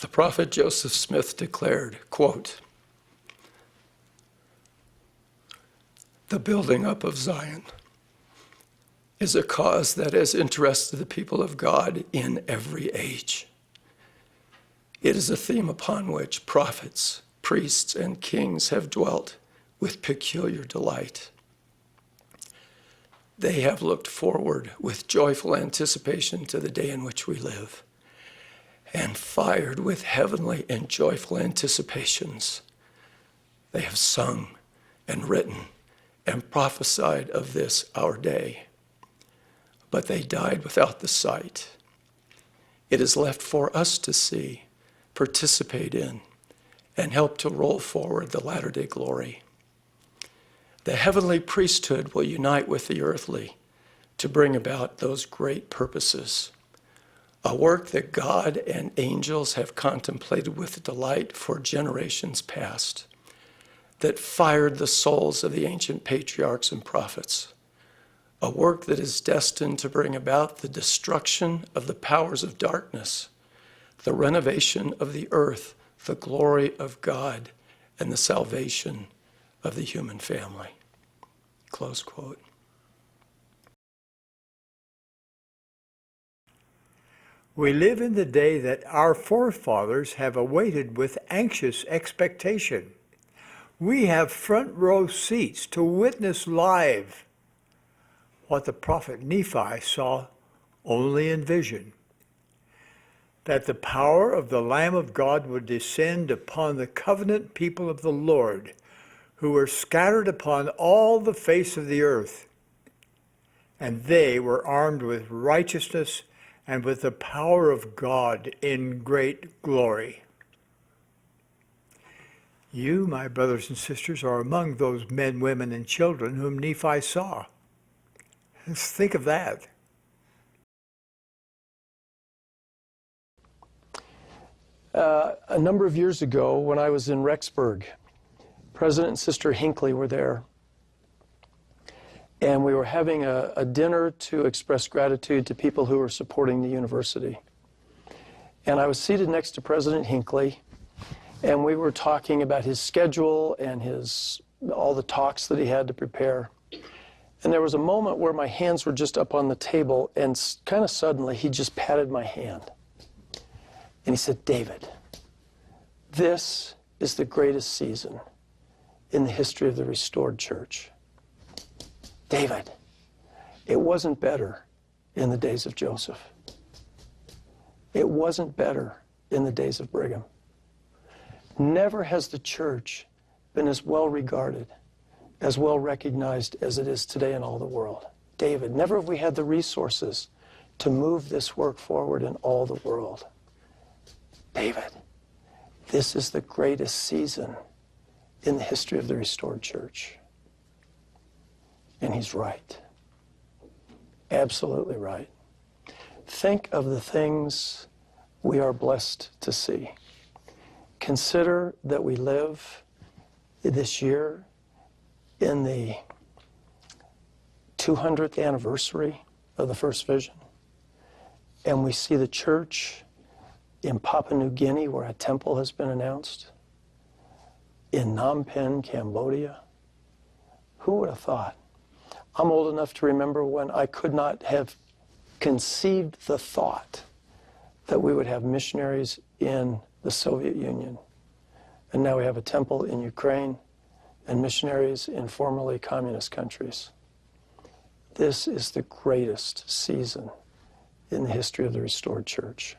The prophet Joseph Smith declared, quote, "The building up of Zion is a cause that has interested the people of God in every age. It is a theme upon which prophets, priests, and kings have dwelt with peculiar delight. They have looked forward with joyful anticipation to the day in which we live, and fired with heavenly and joyful anticipations, they have sung and written and prophesied of this our day. But they died without the sight. It is left for us to see, participate in, and help to roll forward the latter-day glory. The heavenly priesthood will unite with the earthly to bring about those great purposes, a work that God and angels have contemplated with delight for generations past, that fired the souls of the ancient patriarchs and prophets, a work that is destined to bring about the destruction of the powers of darkness, the renovation of the earth, the glory of God, and the salvation of the human family." Close quote. We live in the day that our forefathers have awaited with anxious expectation. We have front row seats to witness live what the prophet Nephi saw only in vision, that the power of the Lamb of God would descend upon the covenant people of the Lord, who were scattered upon all the face of the earth, and they were armed with righteousness and with the power of God in great glory. You, my brothers and sisters, are among those men, women, and children whom Nephi saw. Let's think of that. A number of years ago, when I was in Rexburg, President and Sister Hinckley were there, and we were having a dinner to express gratitude to people who were supporting the university. And I was seated next to President Hinckley, and we were talking about his schedule and all the talks that he had to prepare. And there was a moment where my hands were just up on the table, and kind of suddenly he just patted my hand. And he said, "David, this is the greatest season in the history of the restored church. David, it wasn't better in the days of Joseph. It wasn't better in the days of Brigham. Never has the church been as well regarded, as well recognized as it is today in all the world. David, never have we had the resources to move this work forward in all the world. David, this is the greatest season in the history of the restored church." And he's right. Absolutely right. Think of the things we are blessed to see. Consider that we live this year in the 200th anniversary of the first vision, and we see the church in Papua New Guinea, where a temple has been announced, in Phnom Penh, Cambodia. Who would have thought? I'm old enough to remember when I could not have conceived the thought that we would have missionaries in the Soviet Union. And now we have a temple in Ukraine and missionaries in formerly communist countries. This is the greatest season in the history of the restored church.